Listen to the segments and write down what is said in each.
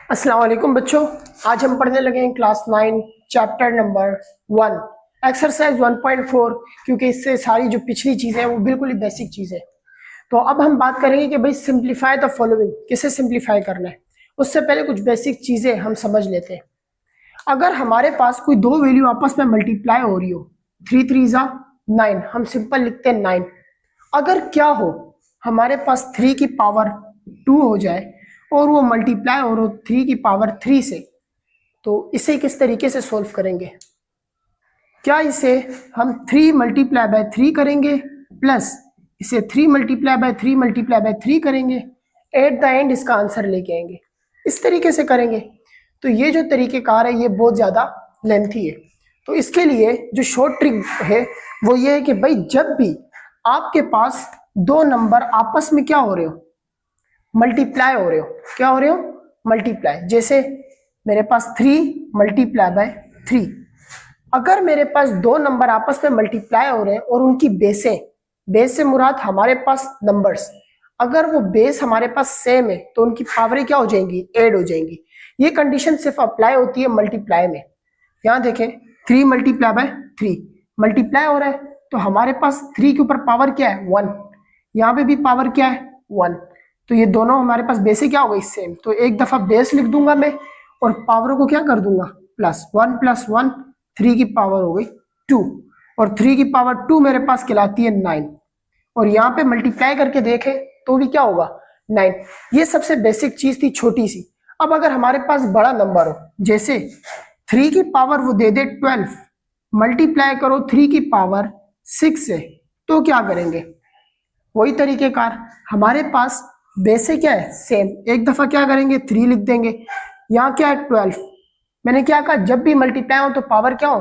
अस्सलाम वालेकुम बच्चों। आज हम पढ़ने लगे हैं क्लास 9 चैप्टर नंबर 1 एक्सरसाइज 1.4, क्योंकि इससे सारी जो पिछली चीज़ें हैं वो बिल्कुल ही बेसिक चीज़ है। तो अब हम बात करेंगे कि भाई सिंप्लीफाई द फॉलोइंग किसे सिंप्लीफाई करना है। उससे पहले कुछ बेसिक चीज़ें हम समझ लेते हैं। अगर हमारे पास कोई दो वैल्यू आपस में मल्टीप्लाई हो रही हो, 3 3 जा 9, हम सिंपल लिखते हैं 9। अगर क्या हो हमारे पास 3 की पावर 2 हो जाए और वो मल्टीप्लाई हो 3 की पावर 3 से, तो इसे किस तरीके से सोल्व करेंगे? क्या इसे हम 3 मल्टीप्लाई बाय 3 करेंगे प्लस इसे 3 मल्टीप्लाई बाय 3 मल्टीप्लाई बाय 3 करेंगे, एट द एंड इसका आंसर लेके आएंगे, इस तरीके से करेंगे? तो ये जो तरीकेकार है ये बहुत ज़्यादा लेंथी है। तो इसके लिए जो शॉर्ट ट्रिक है वो ये है कि भाई जब भी आपके पास दो नंबर आपस में क्या हो रहे हो, मल्टीप्लाई हो रहे हो, क्या हो रहे हो, मल्टीप्लाई। जैसे मेरे पास 3 मल्टीप्लाई बाय 3। अगर मेरे पास दो नंबर आपस में मल्टीप्लाई हो रहे हैं और उनकी बेसें, बेस से मुराद हमारे पास नंबर्स, अगर वो बेस हमारे पास सेम है तो उनकी पावरें क्या हो जाएंगी, ऐड हो जाएंगी। ये कंडीशन सिर्फ अप्लाई होती है मल्टीप्लाई में। यहाँ देखें 3 मल्टीप्लाई बाय 3 मल्टीप्लाई हो रहा है तो हमारे पास 3 के ऊपर पावर क्या है, 1। यहाँ पे भी पावर क्या है, 1। तो ये दोनों हमारे पास बेसे क्या हो गई, सेम। तो एक दफा बेस लिख दूंगा मैं और पावरों को क्या कर दूंगा, प्लस 1 प्लस 1, 3 की पावर हो गई 2, और 3 की पावर 2 मेरे पास कहलाती है 9। और यहाँ पे मल्टीप्लाई करके देखें तो भी क्या होगा, 9। ये सबसे बेसिक चीज थी, छोटी सी। अब अगर हमारे पास बड़ा नंबर हो, जैसे 3 की पावर वो दे दे 12, मल्टीप्लाई करो 3 की पावर 6 से, तो क्या करेंगे? वही तरीकेकार, हमारे पास बेसे क्या है, सेम। एक दफा क्या करेंगे, 3 लिख देंगे। यहाँ क्या है, 12। मैंने क्या कहा, जब भी मल्टीप्लाई हो तो पावर क्या हो,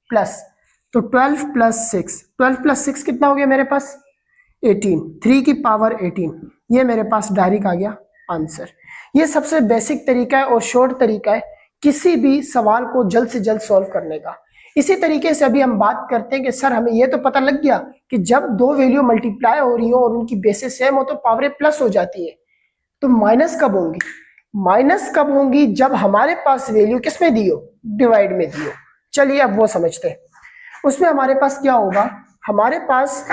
प्लस। तो 12 प्लस 6, 12 प्लस 6 कितना हो गया मेरे पास, 18। 3 की पावर 18, ये मेरे पास डायरेक्ट आ गया आंसर। ये सबसे बेसिक तरीका है और शॉर्ट तरीका है किसी भी सवाल को जल्द से जल्द सॉल्व करने का। इसी तरीके से अभी हम बात करते हैं कि सर हमें यह तो पता लग गया कि जब दो वैल्यू मल्टीप्लाई हो रही हो और उनकी बेसिस सेम हो तो पावरें प्लस हो जाती है। तो माइनस कब होंगी? माइनस कब होंगी, जब हमारे पास वैल्यू किस में दी हो, डिवाइड में दी हो। चलिए अब वो समझते हैं। उसमें हमारे पास क्या होगा, हमारे पास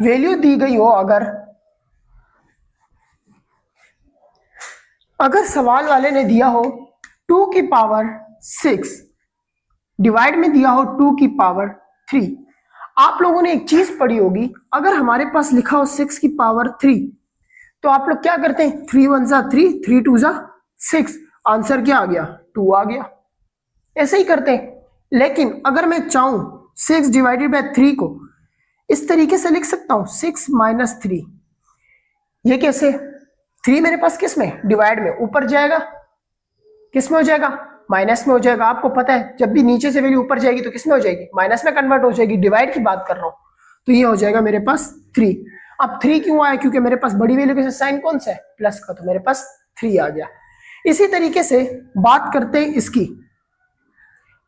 वैल्यू दी गई हो, अगर सवाल वाले ने दिया हो 2 की पावर 6, डिवाइड में दिया हो 2 की पावर 3। आप लोगों ने एक चीज पढ़ी होगी, अगर हमारे पास लिखा हो 6 की पावर 3, तो आप लोग क्या करते हैं, 3 1 जा 3, 3 2 जा 6, आंसर क्या आ गया, 2 आ गया। ऐसे ही करते हैं। लेकिन अगर मैं चाहूं 6 डिवाइडेड बाय 3 को इस तरीके से लिख सकता हूं, 6 माइनस 3। ये कैसे, 3 मेरे पास किस में, डिवाइड में, ऊपर जाएगा, किस में हो जाएगा, माइनस में हो जाएगा। आपको पता है जब भी नीचे से वैल्यू ऊपर जाएगी तो किस में हो जाएगी, माइनस में कन्वर्ट हो जाएगी। डिवाइड की बात कर रहा हूं, तो ये हो जाएगा मेरे पास 3। अब 3 क्यों आया, क्योंकि मेरे पास बड़ी वैल्यू के साइन कौन सा है, प्लस का, तो मेरे पास 3 आ गया। इसी तरीके से बात करते हैं इसकी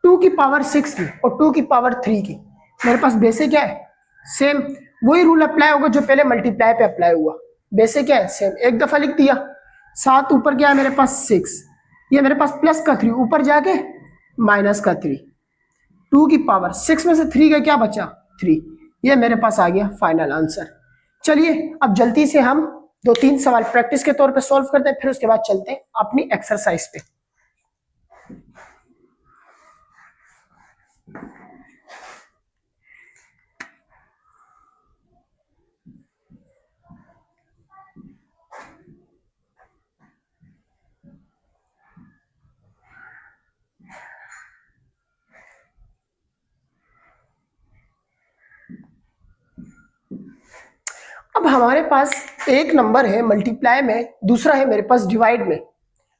2 की पावर 6 की और 2 की पावर 3 की। मेरे पास बेसे क्या है, सेम। वही रूल अप्लाई होगा जो पहले मल्टीप्लाई पे अप्लाई हुआ। बेसे क्या है, सेम। एक दफा लिख दिया, 7 ऊपर क्या है मेरे पास 6, ये मेरे पास प्लस का 3, ऊपर जाके माइनस का 3। 2 की पावर 6 में से 3 का क्या बचा, 3। ये मेरे पास आ गया फाइनल आंसर। चलिए अब जल्दी से हम 2-3 सवाल प्रैक्टिस के तौर पे सॉल्व करते हैं, फिर उसके बाद चलते हैं अपनी एक्सरसाइज पे। अब हमारे पास एक नंबर है मल्टीप्लाई में, दूसरा है मेरे पास डिवाइड में।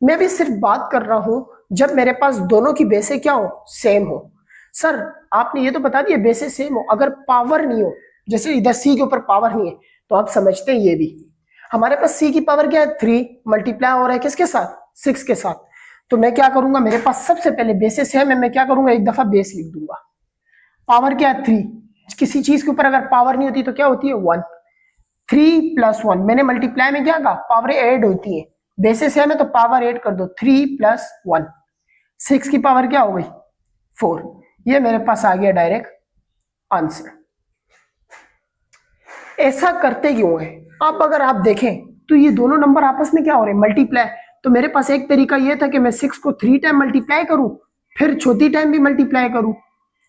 मैं भी सिर्फ बात कर रहा हूं जब मेरे पास दोनों की बेसे क्या हो, सेम हो। सर आपने ये तो बता दिया बेसे सेम हो, अगर पावर नहीं हो, जैसे इधर सी के ऊपर पावर नहीं है, तो आप समझते हैं ये भी हमारे पास सी की पावर क्या है, 3, मल्टीप्लाई हो रहा है किसके साथ, 6 के साथ। तो मैं क्या करूंगा, मेरे पास सबसे पहले बेसे सेम है, मैं क्या करूंगा, एक दफा बेस लिख दूंगा। पावर क्या है, 3। किसी चीज के ऊपर अगर पावर नहीं होती तो क्या होती है, 1। 3 प्लस 1, मैंने मल्टीप्लाई में क्या कहा, पावर ऐड होती है। बेसे सेम है तो पावर 8 कर दो, 3 + 1, 6 की पावर क्या हो गई 4। ये मेरे पास आ गया डायरेक्ट आंसर। ऐसा करते क्यों है? आप अगर आप देखें तो ये दोनों नंबर आपस में क्या हो रहे हैं, मल्टीप्लाई। तो मेरे पास एक तरीका ये था कि मैं 6 को 3 टाइम मल्टीप्लाई करूं, फिर चौथी टाइम भी मल्टीप्लाई करूं,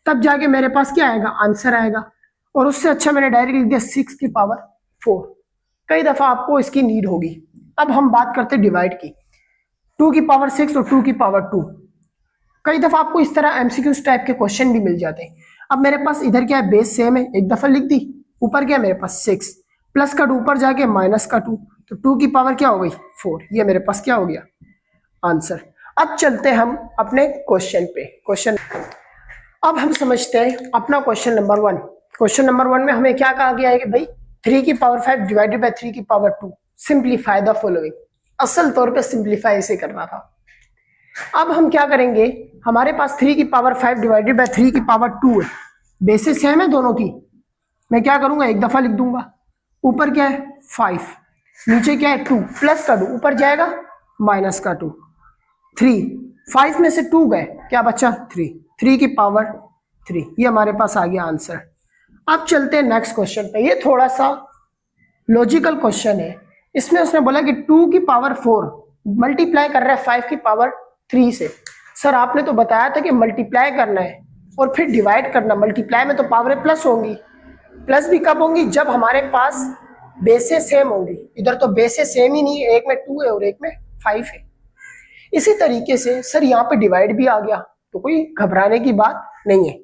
तब जाके मेरे पास क्या आएगा, आंसर आएगा। और उससे अच्छा मैंने डायरेक्ट लिख दिया 6 की पावर 4। कई दफा आपको इसकी नीड होगी। अब हम बात करते हैं डिवाइड की, 2 की पावर 6 और 2 की पावर 2। कई दफा आपको इस तरह एमसीक्यूज टाइप के क्वेश्चन भी मिल जाते हैं। अब मेरे पास इधर क्या है, बेस सेम है, एक दफा लिख दी, ऊपर क्या है मेरे पास 6, प्लस का 2 ऊपर जाके माइनस का 2, तो 2 की पावर क्या हो गई 4। ये मेरे पास क्या हो गया आंसर। अब चलते हम अपने क्वेश्चन पे। क्वेश्चन अब हम समझते हैं अपना क्वेश्चन नंबर 1। क्वेश्चन नंबर 1 में हमें क्या कहा गया है कि भाई 3 की पावर 5 डिवाइडेड बाय 3 की पावर 2, सिंप्लीफाई द फॉलोइंग। असल तौर पे सिंप्लीफाई इसे करना था। अब हम क्या करेंगे, हमारे पास 3 की पावर 5 डिवाइडेड बाय 3 की पावर 2 है, बेसिस सेम है दोनों की। मैं क्या करूंगा, एक दफा लिख दूंगा, ऊपर क्या है 5, नीचे क्या है 2, प्लस का 2 ऊपर जाएगा माइनस का 2, 3, 5 में से 2 गए, क्या बचा 3, 3 की पावर 3। ये हमारे पास आ गया आंसर। अब चलते हैं नेक्स्ट क्वेश्चन पे। ये थोड़ा सा लॉजिकल क्वेश्चन है। इसमें उसने बोला कि 2 की पावर 4 मल्टीप्लाई कर रहा है 5 की पावर 3 से। सर आपने तो बताया था कि मल्टीप्लाई करना है और फिर डिवाइड करना, मल्टीप्लाई में तो पावरें प्लस होंगी, प्लस भी कब होंगी, जब हमारे पास बेसे सेम होंगी। इधर तो बेसे सेम ही नहीं है, एक में 2 है और एक में 5 है। इसी तरीके से सर यहाँ पे डिवाइड भी आ गया, तो कोई घबराने की बात नहीं है।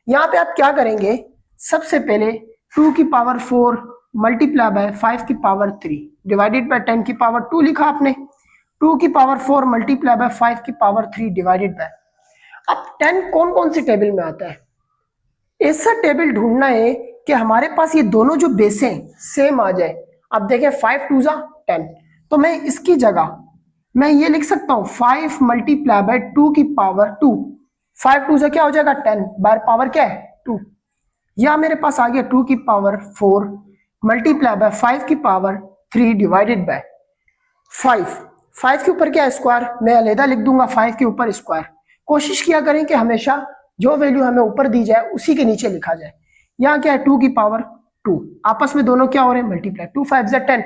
यहाँ पे आप क्या करेंगे, सबसे पहले 2 की पावर 4 मल्टीप्लाई बाय 5 की पावर 3 डिवाइडेड बाय 10 की पावर 2 लिखा आपने। 2 की पावर 4 मल्टीप्लाई बाय 5 की पावर 3 डिवाइडेड बाय। अब 10 कौन कौन सी टेबल में आता है, ऐसा टेबल ढूंढना है कि हमारे पास ये दोनों जो बेस हैं सेम आ जाए। अब देखें 5 2 जा 10, तो मैं इसकी जगह मैं ये लिख सकता हूं 5 मल्टीप्लाई बाय 2 की पावर 2। 5 2 से क्या हो जाएगा 10, बार पावर क्या है 2, या मेरे पास आ गया 2 की पावर 4 मल्टीप्लाई बाय 5 की पावर 3 डिवाइडेड बाय 5। 5 के ऊपर क्या है स्क्वायर, मैं अलहदा लिख दूंगा 5 के ऊपर स्क्वायर। कोशिश किया करें कि हमेशा जो वैल्यू हमें ऊपर दी जाए उसी के नीचे लिखा जाए। यहाँ क्या है 2 की पावर 2, आपस में दोनों क्या हो रहे हैं मल्टीप्लाई, 2 5 जा 10।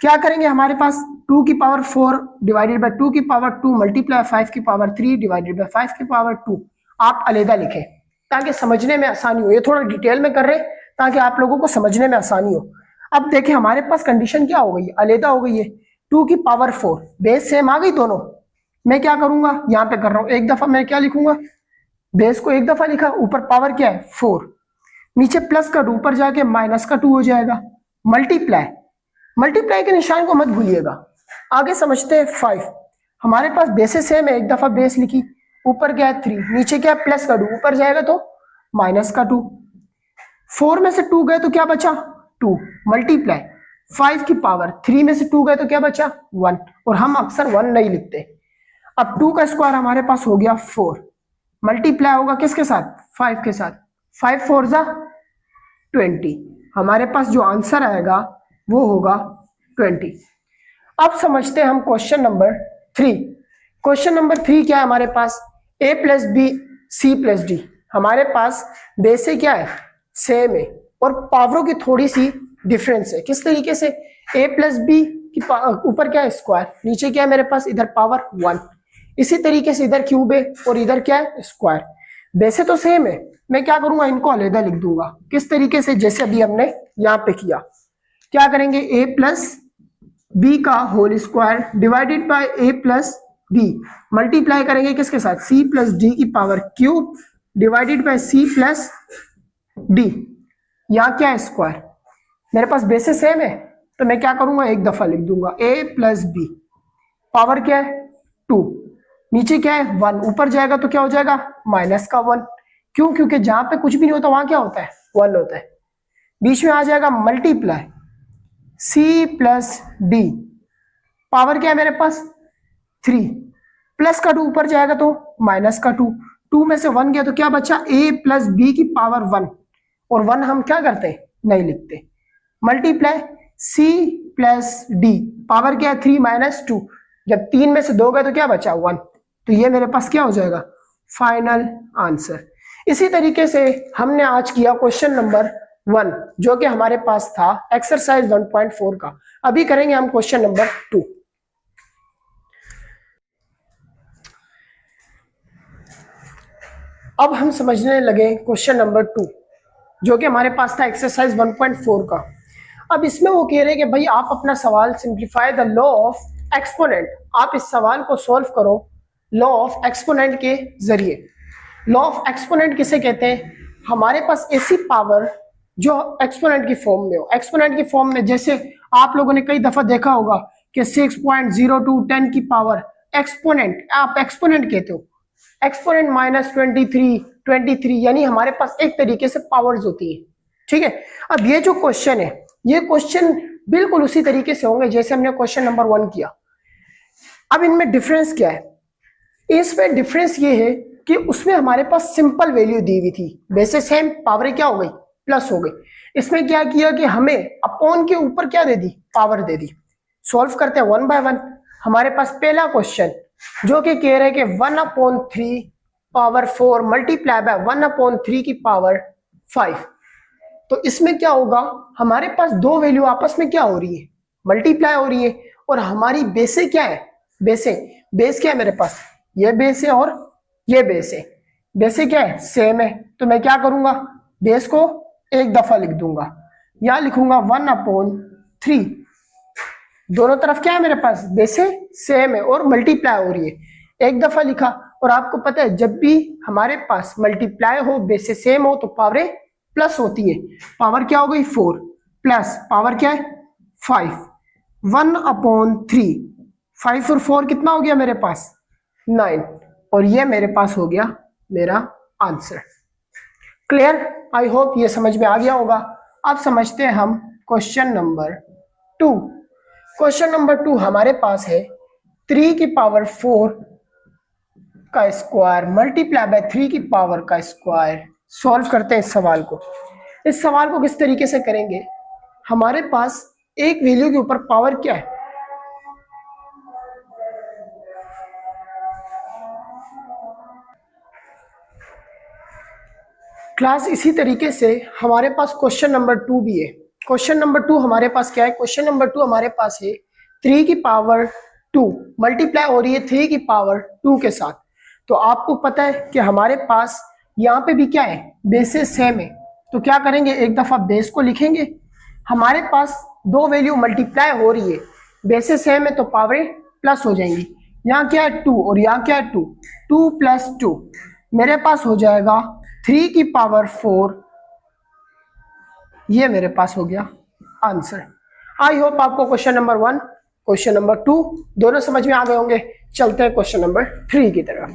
क्या करेंगे, हमारे पास 2 की पावर 4 डिवाइडेड बाय 2 की पावर 2 मल्टीप्लाई 5 की पावर 3 डिवाइडेड बाय 5 की पावर 2। आप अलहदा लिखें ताकि समझने में आसानी हो। ये थोड़ा डिटेल में कर रहे हैं ताकि आप लोगों को समझने में आसानी हो। अब देखें हमारे पास कंडीशन क्या हो गई है, अलहदा हो गई है। 2 की पावर 4 बेस सेम आ गई दोनों। मैं क्या करूंगा, यहाँ पे कर रहा हूं, एक दफा मैं क्या लिखूंगा, बेस को एक दफा लिखा, ऊपर पावर क्या है 4, नीचे प्लस का 2 ऊपर जाके माइनस का 2 हो जाएगा, मल्टीप्लाई। मल्टीप्लाई के निशान को मत भूलिएगा। आगे समझते हैं 5, हमारे पास बेसे सेम है, एक दफा बेस लिखी, ऊपर क्या है 3, नीचे क्या है प्लस का 2 ऊपर जाएगा तो माइनस का 2, 4 में से 2 गए तो क्या बचा 2, मल्टीप्लाई 5 की पावर 3 में से 2 गए तो क्या बचा 1, और हम अक्सर 1 नहीं लिखते। अब 2 का स्क्वायर हमारे पास हो गया 4, मल्टीप्लाई होगा किसके साथ 5 के साथ, 5 4 जा 20। हमारे पास जो आंसर आएगा वो होगा 20। अब समझते हैं हम क्वेश्चन नंबर 3। क्वेश्चन नंबर 3 क्या है हमारे पास, a plus b c plus d. हमारे पास बेस से क्या है सेम है और पावरों की थोड़ी सी डिफरेंस है। किस तरीके से, a प्लस बी की ऊपर क्या है स्क्वायर, नीचे क्या है मेरे पास इधर पावर 1, इसी तरीके से इधर क्यूब है और इधर क्या है स्क्वायर। वैसे तो सेम है, मैं क्या करूंगा इनको अलग लिख दूंगा। किस तरीके से, जैसे अभी हमने यहाँ पे किया, क्या करेंगे a प्लस बी का whole square divided by a plus b, multiply करेंगे किसके साथ c प्लस डी की power cube divided by c plus d. यहाँ क्या है स्क्वायर, मेरे पास बेसिस सेम है तो मैं क्या करूंगा एक दफा लिख दूंगा a प्लस बी, पावर क्या है 2, नीचे क्या है 1, ऊपर जाएगा तो क्या हो जाएगा माइनस का 1। क्यों, क्योंकि जहां पे कुछ भी नहीं होता वहां क्या होता है 1 होता है। बीच में आ जाएगा multiply c plus D, power क्या है मेरे पास 3, प्लस का 2 ऊपर जाएगा तो माइनस का 2, 2 में से 1 गया तो क्या बचा a प्लस बी की पावर 1, और 1 हम क्या करते हैं नहीं लिखते। Multiply C plus D, power क्या है 3 माइनस 2, जब 3 में से 2 गए तो क्या बचा 1, तो ये मेरे पास क्या हो जाएगा फाइनल आंसर। इसी तरीके से हमने आज किया क्वेश्चन नंबर 1 जो कि हमारे पास था एक्सरसाइज 1.4 का। अभी करेंगे हम क्वेश्चन नंबर 2। अब हम समझने लगे क्वेश्चन नंबर 2 जो कि हमारे पास था एक्सरसाइज 1.4 का। अब इसमें वो कह रहे हैं कि भाई आप अपना सवाल simplify the law of exponent, आप इस सवाल को सॉल्व करो लॉ ऑफ एक्सपोनेंट के जरिए। लॉ ऑफ एक्सपोनेंट किसे कहते हैं? हमारे पास ऐसी पावर जो एक्सपोनेंट की फॉर्म में हो। एक्सपोनेंट की फॉर्म में जैसे आप लोगों ने कई दफा देखा होगा कि 6.02 10 की पावर एक्सपोनेंट, आप एक्सपोनेंट कहते हो। एक्सपोनेंट माइनस 23 यानी हमारे पास एक तरीके से पावर्स होती है, ठीक है। अब ये जो क्वेश्चन है, ये क्वेश्चन बिल्कुल उसी तरीके से होंगे जैसे हमने क्वेश्चन नंबर 1 किया। अब इनमें डिफरेंस क्या है? इसमें डिफरेंस ये है कि उसमें हमारे पास सिंपल वैल्यू दी हुई थी, वैसे सेम पावर क्या हो गई प्लस हो गई। इसमें क्या किया कि हमें अपॉन के ऊपर क्या दे दी, पावर दे दी। सॉल्व करते हैं 1 बाय 1। हमारे पास पहला क्वेश्चन जो कि कह रहे हैं कि 1/3 पावर 4 मल्टीप्लाई बाय 1/3 की पावर 5। तो इसमें क्या होगा, हमारे पास दो वैल्यू आपस में क्या हो रही है, मल्टीप्लाई हो रही है। और हमारी बेसे क्या है, बेस क्या है मेरे पास, ये बेस है और ये बेस है। बेसे क्या है, सेम है। तो मैं क्या करूंगा, बेस को एक दफा लिख दूंगा, या लिखूंगा 1/3। दोनों तरफ क्या है मेरे पास, बेसे सेम है और मल्टीप्लाई हो रही है। एक दफा लिखा। और आपको पता है जब भी हमारे पास मल्टीप्लाई हो, बेसे सेम हो, तो पावरें प्लस होती है। पावर क्या हो गई 4 प्लस पावर क्या है 5। 1/3, 5 और 4 कितना हो गया मेरे पास 9, और ये मेरे पास हो गया मेरा आंसर। क्लियर? आई होप ये समझ में आ गया होगा। अब समझते हैं हम क्वेश्चन नंबर 2। क्वेश्चन नंबर 2 हमारे पास है 3 की पावर 4 का स्क्वायर मल्टीप्लाई बाय 3 की पावर का स्क्वायर। सॉल्व करते हैं इस सवाल को। इस सवाल को किस तरीके से करेंगे, हमारे पास एक वैल्यू के ऊपर पावर क्या है, क्लास। इसी तरीके से हमारे पास क्वेश्चन नंबर 2 भी है। क्वेश्चन नंबर 2 हमारे पास क्या है, क्वेश्चन नंबर 2 हमारे पास है 3 की पावर 2 मल्टीप्लाई हो रही है 3 की पावर 2 के साथ। तो आपको पता है कि हमारे पास यहाँ पे भी क्या है, बेसेस सेम है। तो क्या करेंगे, एक दफा बेस को लिखेंगे। हमारे पास दो वैल्यू मल्टीप्लाई हो रही है, बेसेस सेम है तो पावरें प्लस हो जाएंगी। यहाँ क्या है 2 और यहाँ क्या है 2, 2 प्लस 2 मेरे पास हो जाएगा 3 की पावर 4। ये मेरे पास हो गया आंसर। आई होप आपको क्वेश्चन नंबर 1 क्वेश्चन नंबर 2 दोनों समझ में आ गए होंगे। चलते हैं क्वेश्चन नंबर 3 की तरफ।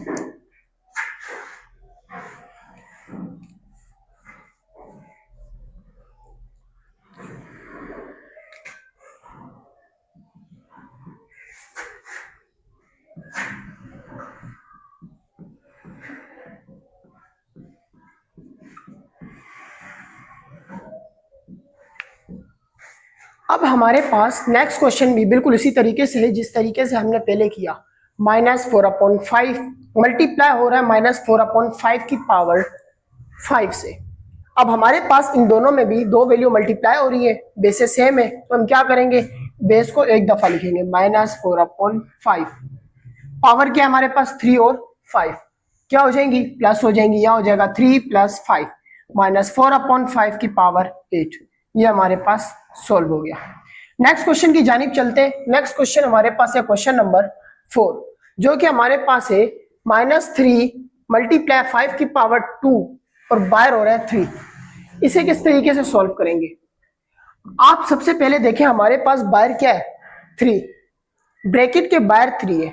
अब हमारे पास नेक्स्ट क्वेश्चन भी बिल्कुल इसी तरीके से है जिस तरीके से हमने पहले किया। -4/5 मल्टीप्लाई हो रहा है -4/5 की पावर 5 से। अब हमारे पास इन दोनों में भी दो वैल्यू मल्टीप्लाई हो रही है, बेसेस सेम है। तो हम क्या करेंगे, बेस को एक दफा लिखेंगे -4/5। पावर क्या है हमारे पास 3 और 5 क्या हो जाएंगी, प्लस हो जाएंगी। यहाँ हो जाएगा 3 + 5 -4/5 की पावर 8। ये हमारे पास सॉल्व हो गया। नेक्स्ट क्वेश्चन की जानिब चलते हैं। नेक्स्ट क्वेश्चन हमारे पास है क्वेश्चन नंबर 4 जो कि हमारे पास है -3 मल्टीप्लाई 5 की पावर 2 और बाहर हो रहा है 3। इसे किस तरीके से सॉल्व करेंगे, आप सबसे पहले देखें हमारे पास बाहर क्या है 3, ब्रैकेट के बाहर 3 है।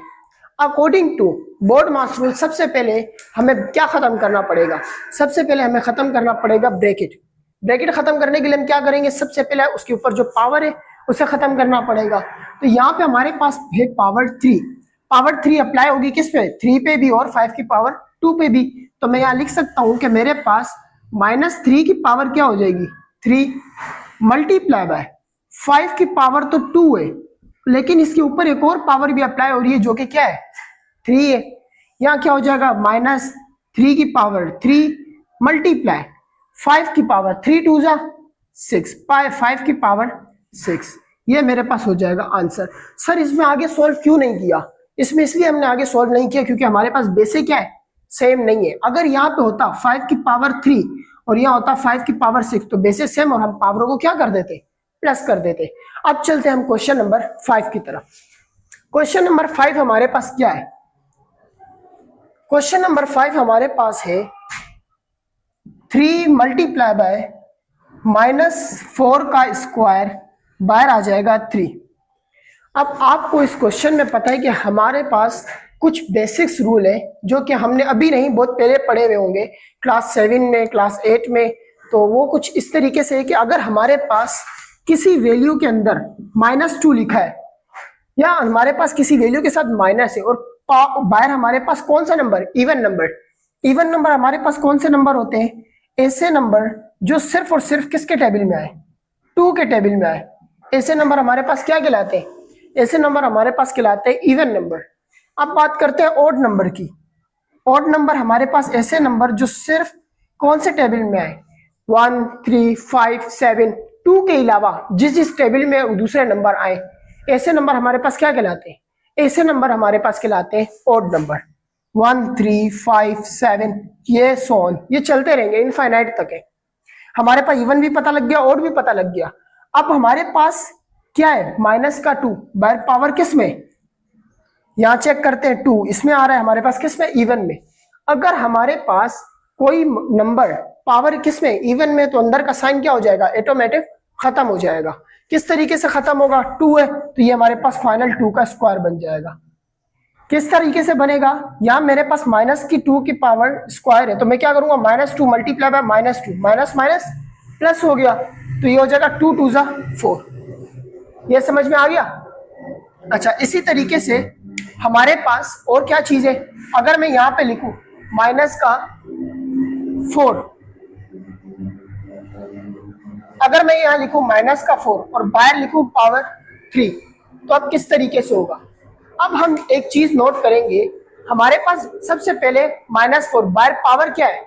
According to BODMAS rule सबसे पहले हमें क्या खत्म करना पड़ेगा, सबसे पहले हमें खत्म करना पड़ेगा ब्रैकेट। ब्रैकेट खत्म करने के लिए हम क्या करेंगे, सबसे पहले उसके ऊपर जो पावर है उसे खत्म करना पड़ेगा। तो यहाँ पे हमारे पास है पावर 3। पावर 3 अप्लाई होगी किस पे, 3 पे भी और 5 की पावर 2 पे भी। तो मैं यहाँ लिख सकता हूँ कि मेरे पास -3 की पावर क्या हो जाएगी 3 मल्टीप्लाई बाय 5 की पावर तो 2 है, लेकिन इसके ऊपर एक और पावर भी अप्लाई हो रही है जो कि क्या है 3 है। यहाँ क्या हो जाएगा -3 की पावर 3 मल्टीप्लाई 5 की पावर 3 2 जा 6 5 की पावर 6। ये मेरे पास हो जाएगा आंसर। सर इसमें आगे सॉल्व क्यों नहीं किया? इसमें इसलिए हमने आगे सॉल्व नहीं किया क्योंकि हमारे पास बेसिक क्या है, सेम नहीं है। अगर यहाँ पे होता 5 की पावर 3 और यहाँ होता 5 की पावर 6 तो बेसिस सेम और हम पावरों को क्या कर देते, प्लस कर देते। अब चलते हैं हम क्वेश्चन नंबर 5 की तरफ। क्वेश्चन नंबर 5 हमारे पास क्या है? क्वेश्चन नंबर 5 हमारे पास है 3 मल्टीप्लाई बाय -4 का स्क्वायर, बाहर आ जाएगा 3। अब आपको इस क्वेश्चन में पता है कि हमारे पास कुछ बेसिक्स रूल है जो कि हमने अभी नहीं बहुत पहले पढ़े हुए होंगे क्लास 7 में, क्लास 8 में। तो वो कुछ इस तरीके से है कि अगर हमारे पास किसी वैल्यू के अंदर -2 लिखा है या हमारे पास किसी वैल्यू के साथ माइनस है और बाहर हमारे पास कौन सा number, even number. Even number हमारे पास कौन से नंबर होते हैं? ऐसे नंबर जो सिर्फ और सिर्फ किसके टेबल में आए, 2 के टेबल में आए। ऐसे नंबर हमारे पास क्या कहलाते हैं? ऐसे नंबर हमारे पास कहलाते हैं इवन नंबर। अब बात करते हैं ऑड नंबर की। ऑड नंबर हमारे पास ऐसे नंबर जो सिर्फ कौन से टेबल में आए, 1 3 5 7 2 के अलावा जिस टेबल में दूसरे नंबर आए, ऐसे नंबर हमारे पास क्या कहलाते हैं? ऐसे नंबर हमारे पास कहलाते हैं ऑड नंबर। 1 3 5 7 ये सोन, ये चलते रहेंगे, इनफाइनाइट तक है। हमारे पास इवन भी पता लग गया, ऑड भी पता लग गया। अब हमारे पास क्या है, -2 बाहर पावर किस में, यहां चेक करते हैं 2 इसमें आ रहा है हमारे पास किस में, इवन में। अगर हमारे पास कोई नंबर पावर किस में, इवन में, तो अंदर का साइन क्या हो जाएगा, ऑटोमेटिक खत्म हो जाएगा। किस तरीके से खत्म होगा, 2 है तो ये हमारे पास फाइनल 2 का स्क्वायर बन जाएगा। किस तरीके से बनेगा, यहां मेरे पास -2 की पावर स्क्वायर है तो मैं क्या करूंगा, -2 multiply by -2, minus minus plus हो गया तो ये हो जाएगा 2 2 जा 4। ये समझ में आ गया? अच्छा, इसी तरीके से हमारे पास और क्या चीज है, अगर मैं यहां पे लिखूं -4, अगर मैं यहां लिखूं -4 और बाहर लिखूं पावर 3 तो अब किस तरीके से होगा। अब हम एक चीज नोट करेंगे, हमारे पास सबसे पहले -4 बाहर पावर क्या है,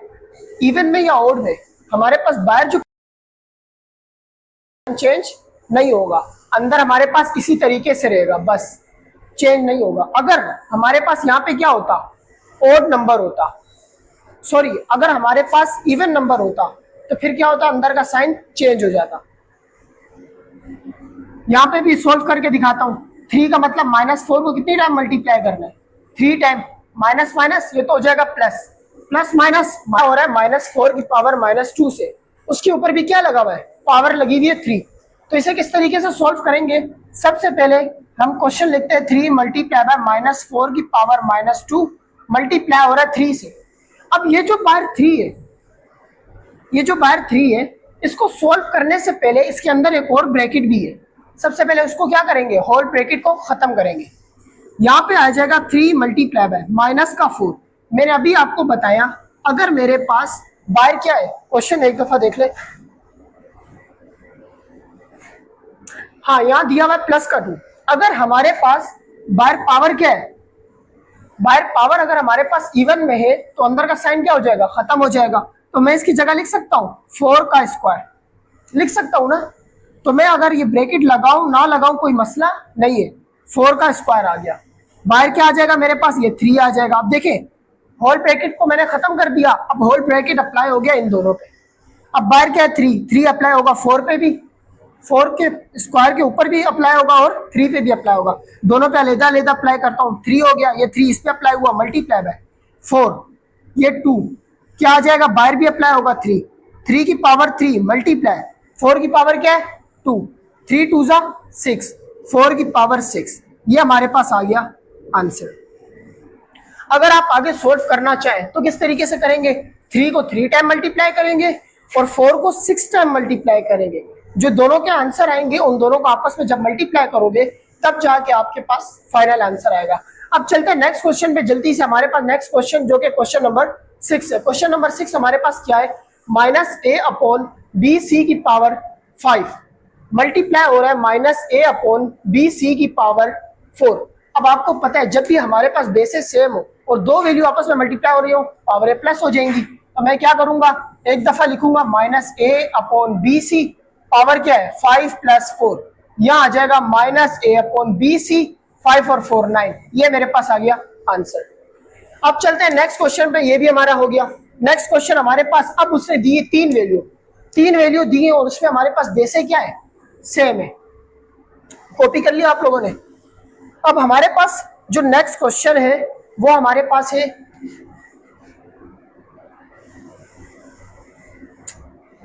इवन में या ऑड में, हमारे पास बाहर जो चेंज नहीं होगा, अंदर हमारे पास इसी तरीके से रहेगा, बस चेंज नहीं होगा। अगर हमारे पास यहाँ पे क्या होता, ऑड नंबर होता, सॉरी अगर हमारे पास इवन नंबर होता तो फिर क्या होता, अंदर का साइन चेंज हो जाता। यहाँ पे भी सोल्व करके दिखाता हूँ। 3 का मतलब -4 को कितनी टाइम मल्टीप्लाई करना है, 3 टाइम, माइनस माइनस ये तो हो जाएगा प्लस, प्लस माइनस हो रहा है -4 की पावर -2 से, उसके ऊपर भी क्या लगा हुआ है, पावर लगी हुई है 3। तो इसे किस तरीके से सॉल्व करेंगे, सबसे पहले हम क्वेश्चन लिखते हैं 3 मल्टीप्लाई बाय -4 की पावर -2 मल्टीप्लाई हो रहा है 3 से। अब ये जो बाहर 3 है, ये जो बाहर 3 है, इसको सॉल्व करने से पहले इसके अंदर एक और ब्रैकेट भी है। सबसे पहले उसको क्या करेंगे, होल ब्रैकेट को खत्म करेंगे। यहाँ पे आ जाएगा 3 मल्टीप्लाई बाय -4। मैंने अभी आपको बताया अगर मेरे पास बाहर क्या है, क्वेश्चन एक दफा देख ले, हाँ यहाँ दिया हुआ है +2। अगर हमारे पास बाहर पावर क्या है, बाहर पावर अगर हमारे पास इवन में है तो अंदर का साइन क्या हो जाएगा, खत्म हो जाएगा। तो मैं इसकी जगह लिख सकता हूँ 4 का स्क्वायर, लिख सकता हूँ ना। तो मैं अगर ये ब्रैकेट लगाऊं ना लगाऊं कोई मसला नहीं है, 4 का स्क्वायर आ गया। बाहर क्या आ जाएगा मेरे पास, ये 3 आ जाएगा। अब देखें होल ब्रैकेट को मैंने खत्म कर दिया, अब होल ब्रैकेट अप्लाई हो गया इन दोनों पे। अब बाहर क्या है 3 अप्लाई होगा 4 पे भी, 4 के स्क्वायर के ऊपर भी अप्लाई होगा और 3 पे भी अप्लाई होगा। दोनों पे अलग अलग अप्लाई करता हूँ, 3 हो गया, ये 3 इस पे अप्लाई हुआ मल्टीप्लाई बाय 4, ये 2 क्या आ जाएगा, बाहर भी अप्लाई होगा 3 की पावर 3 मल्टीप्लाई 4 की पावर क्या है 2, 3 2 जा 6, 4 की पावर 6। ये हमारे पास आ गया आंसर। अगर आप आगे सोल्व करना चाहें तो किस तरीके से करेंगे, 3 को 3 टाइम मल्टीप्लाई करेंगे और 4 को 6 टाइम मल्टीप्लाई करेंगे। जो दोनों के आंसर आएंगे उन दोनों को आपस में जब मल्टीप्लाई करोगे तब जाके आपके पास फाइनल आंसर आएगा। अब चलते हैं नेक्स्ट क्वेश्चन पे जल्दी से। हमारे पास नेक्स्ट क्वेश्चन जो कि क्वेश्चन नंबर 6 है। क्वेश्चन नंबर 6 हमारे पास क्या है, -a/bc की पावर 5 मल्टीप्लाई हो रहा है माइनस ए अपॉन बी सी की पावर 4। अब आपको पता है जब भी हमारे पास बेसेस सेम हो और दो वैल्यू आपस में मल्टीप्लाई हो रही हो, पावर ए प्लस हो जाएंगी। तो मैं क्या करूंगा, एक दफा लिखूंगा माइनस ए अपॉन बी सी, पावर क्या है 5 प्लस 4, यहां आ जाएगा माइनस ए अपॉन बी सी, 5 और 4 9, ये मेरे पास आ गया आंसर। अब चलते हैं नेक्स्ट क्वेश्चन पे, ये भी हमारा हो गया। नेक्स्ट क्वेश्चन हमारे पास, अब उसने दी तीन वैल्यू दी है और उसमें हमारे पास बेसे क्या है, सेम है। कॉपी कर लिया आप लोगों ने। अब हमारे पास जो नेक्स्ट क्वेश्चन है वो हमारे पास है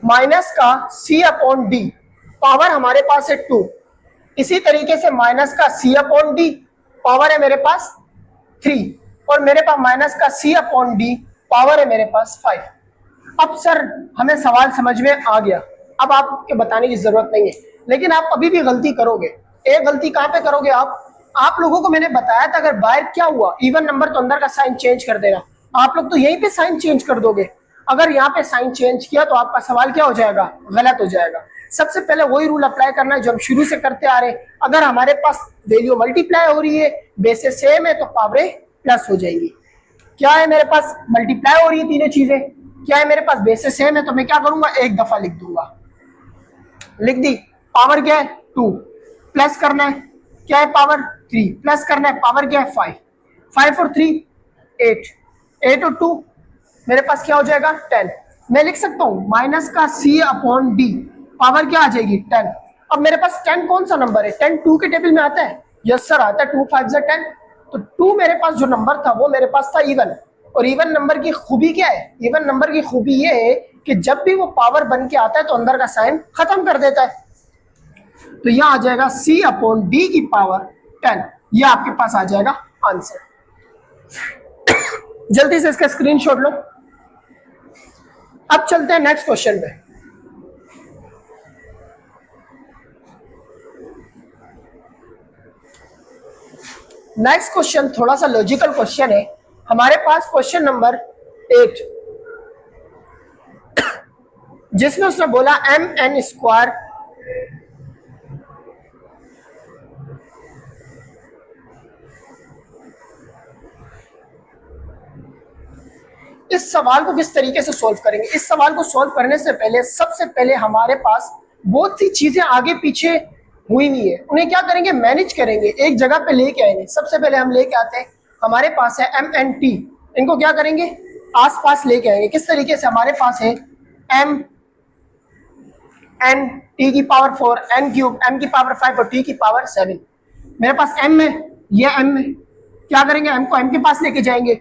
माइनस का सी अपॉन डी, पावर हमारे पास है 2। इसी तरीके से माइनस का सी अपॉन डी, पावर है मेरे पास 3, और मेरे पास माइनस का सी अपॉन डी, पावर है मेरे पास 5। अब सर हमें सवाल समझ में आ गया, अब आपके बताने की जरूरत नहीं है, लेकिन आप अभी भी गलती करोगे। एक गलती कहां पे करोगे आप लोगों को मैंने बताया था अगर बाहर क्या हुआ इवन नंबर तो अंदर का साइन चेंज कर देगा। आप लोग तो यहीं पे साइन चेंज कर दोगे। अगर यहाँ पे साइन चेंज किया तो आपका सवाल क्या हो जाएगा, गलत हो जाएगा। सबसे पहले वही रूल अप्लाई करना है जो हम शुरू से करते आ रहे हैं। अगर हमारे पास वैल्यू मल्टीप्लाई हो रही है, बेसे सेम है, तो पावरें प्लस हो जाएंगी। क्या है मेरे पास, मल्टीप्लाई हो रही है तीनों चीजें, क्या है मेरे पास बेसे सेम है, तो मैं क्या करूंगा, एक दफा लिख दूंगा, लिख दी। पावर क्या है 2, प्लस करना है क्या है पावर 3, प्लस करना है पावर क्या है 5, 5 और 3 8, 8 और 2 मेरे पास क्या हो जाएगा 10। मैं लिख सकता हूं माइनस का सी अपॉन डी, पावर क्या आ जाएगी 10। अब मेरे पास 10 कौन सा नंबर है, 10 2 के टेबल में आता है, यस सर आता है, 2 5 जा 10। तो 2 मेरे पास जो नंबर था वो मेरे पास था इवन। और इवन नंबर की खूबी क्या है, इवन नंबर की खूबी ये है कि जब भी वो पावर बन के आता है तो अंदर का साइन खत्म कर देता है। तो यहां आ जाएगा सी अपॉन डी की पावर 10, ये आपके पास आ जाएगा आंसर। जल्दी से इसका स्क्रीनशॉट लो। अब चलते हैं नेक्स्ट क्वेश्चन पे। नेक्स्ट क्वेश्चन थोड़ा सा लॉजिकल क्वेश्चन है हमारे पास, क्वेश्चन नंबर 8, जिसमें उसने बोला एम एन स्क्वायर इस सवाल को किस तरीके से सॉल्व करेंगे। इस सवाल को सॉल्व करने से पहले सबसे पहले हमारे पास बहुत सी चीजें आगे पीछे हुई हुई है, उन्हें क्या करेंगे, मैनेज करेंगे, एक जगह पे लेके आएंगे। सबसे पहले हम लेके आते हैं, हमारे पास है एम एन टी, इनको क्या करेंगे, आसपास लेके आएंगे। किस तरीके से, हमारे पास है एम एन टी की पावर 4, एन क्यूब, एम की पावर 5 और टी की पावर 7। मेरे पास एम है, ये एम है, क्या करेंगे, एम को एम के पास लेके जाएंगे।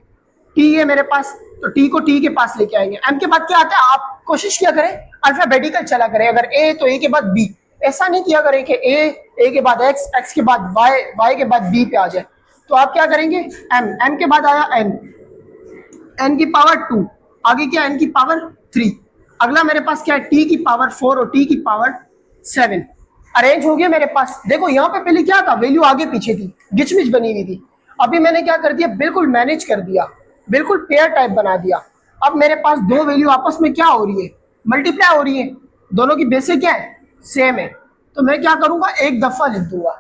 टी है मेरे पास, तो टी को टी के पास लेके आएंगे। एम के बाद क्या आता है, आप कोशिश किया करें अल्फाबेटिकल चला करें, अगर ए तो ए के बाद बी, ऐसा नहीं किया करें कि ए के बाद एक्स, एक्स के बाद वाई, वाई के बाद बी पे आ जाए। तो आप क्या करेंगे, एम, एम के बाद आया एन, एन की पावर 2, आगे क्या एन की पावर 3, अगला मेरे पास क्या है टी की पावर 4 और टी की पावर 7। अरेंज हो गया मेरे पास। देखो यहाँ पे पहले क्या था, वैल्यू आगे पीछे थी, गिचमिच बनी हुई थी, अभी मैंने क्या कर दिया, बिल्कुल मैनेज कर दिया, बिल्कुल पेयर टाइप बना दिया। अब मेरे पास दो वैल्यू आपस में क्या हो रही है, मल्टीप्लाई हो रही है, दोनों की बेसे क्या है, सेम है। तो मैं क्या करूंगा, एक दफा लिख दूंगा।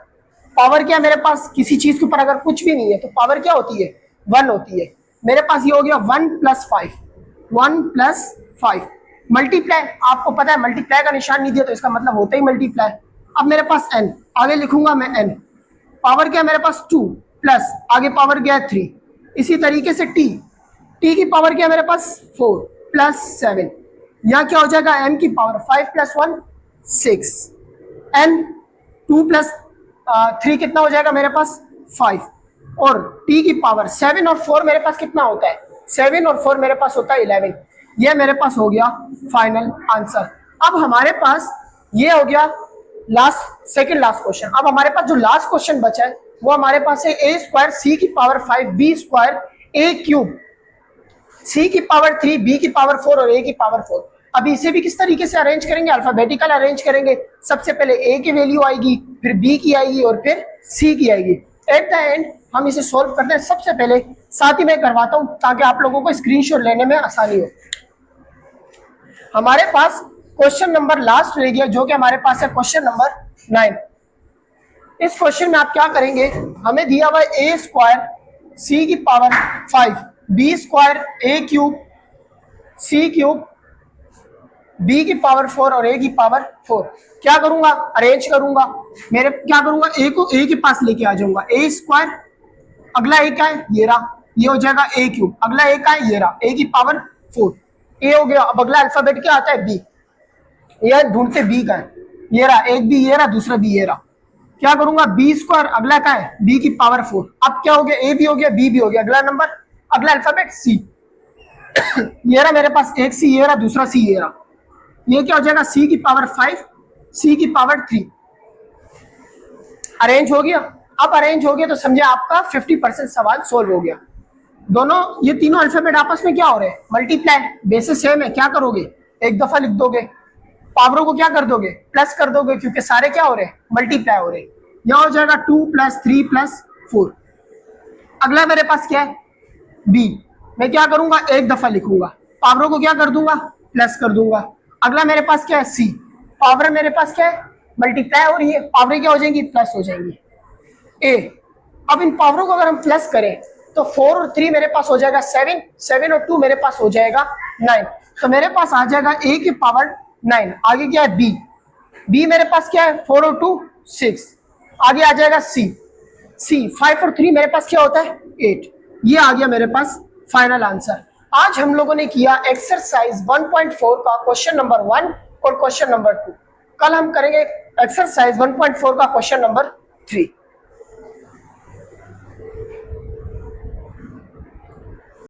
पावर क्या है मेरे पास, किसी चीज के ऊपर अगर कुछ भी नहीं है तो पावर क्या होती है, 1 होती है। मेरे पास ये हो गया 1 + 5, 1 + 5 मल्टीप्लाई, आपको पता है मल्टीप्लाई का निशान नहीं दिया तो इसका मतलब होता ही मल्टीप्लाई। अब मेरे पास n, आगे लिखूंगा मैं n, पावर क्या है मेरे पास 2 प्लस आगे पावर क्या है 3। इसी तरीके से t, t की पावर क्या है मेरे पास 4 + 7, यहाँ क्या हो जाएगा, m की पावर 5 + 1 6, n 2 + 3 कितना हो जाएगा मेरे पास 5, और t की पावर 7 और 4 मेरे पास कितना होता है, 7 और 4 मेरे पास होता है 11। ये मेरे पास हो गया फाइनल आंसर। अब हमारे पास ये हो गया सेकंड लास्ट क्वेश्चन। अब हमारे पास जो लास्ट क्वेश्चन बचा है वो हमारे पास है a² c की पावर 5 b² a³ c की पावर 3 b की पावर 4 और a की पावर 4। अभी इसे भी किस तरीके से अरेंज करेंगे, अल्फाबेटिकल अरेंज करेंगे। सबसे पहले a की वैल्यू आएगी, फिर b की आएगी और फिर c की आएगी। एट द एंड हम इसे सोल्व करते हैं। सबसे पहले साथ ही मैं करवाता हूं ताकि आप लोगों को स्क्रीनशॉट लेने में आसानी हो। हमारे पास क्वेश्चन नंबर लास्ट रह गया जो कि हमारे पास है क्वेश्चन नंबर 9। इस क्वेश्चन में आप क्या करेंगे, हमें दिया हुआ ए स्क्वायर सी की पावर 5 बी स्क्वायर ए क्यूब सी क्यूब बी की पावर 4 और ए की पावर 4। क्या करूंगा, अरेंज करूंगा, मेरे क्या करूंगा, ए को ए के पास लेके आ जाऊंगा, ए स्क्वायर, अगला ए का है ये रहा, ये हो जाएगा ए क्यूब, अगला ए का है ये रहा, ए की पावर 4, ए हो गया। अब अगला अल्फाबेट क्या आता है, बी, ये ढूंढते बी का है, ये रहा, एक बी ये रहा, दूसरा बी ये रहा। क्या करूंगा, बी स्क्वायर, अगला का है बी की पावर 4। अब क्या हो गया, ए भी हो गया बी भी हो गया, अगला नंबर, अगला अल्फाबेट सी ये रहा मेरे पास, एक सी ये रहा, दूसरा सी ये रहा, ये क्या हो जाएगा, सी की पावर 5 सी की पावर 3। अरेंज हो गया। अब अरेंज हो गया तो समझे आपका 50% सवाल सोल्व हो गया। दोनों ये तीनों अल्फाबेट आपस में क्या हो रहे हैं, मल्टीप्लाई, बेसिस सेम है, क्या करोगे, एक दफा लिख दोगे, पावरों को क्या कर दोगे, प्लस कर दोगे, क्योंकि सारे क्या हो रहे हैं, मल्टीप्लाई हो रहे हैं। यहां हो जाएगा 2 + 3 + 4। अगला मेरे पास क्या है, बी, मैं क्या करूंगा, एक दफा लिखूंगा, पावरों को क्या कर दूंगा, प्लस कर दूंगा। अगला मेरे पास क्या है, सी, पावर मेरे पास क्या है, मल्टीप्लाई हो रही है, पावरें क्या हो जाएंगी, प्लस हो जाएंगी। ए, अब इन पावरों को अगर हम प्लस करें तो 4 और 3 मेरे पास हो जाएगा 7, 7 और 2 मेरे पास हो जाएगा 9, तो मेरे पास आ जाएगा ए की पावर 9। आगे क्या है, बी, बी मेरे पास क्या है, 4 और 2 6, आगे आ जाएगा सी, सी 5 और 3 मेरे पास क्या होता है, 8। ये आ गया मेरे पास फाइनल आंसर। आज हम लोगों ने किया एक्सरसाइज 1.4 का क्वेश्चन नंबर 1 और क्वेश्चन नंबर 2। कल हम करेंगे एक्सरसाइज 1.4 का क्वेश्चन नंबर 3।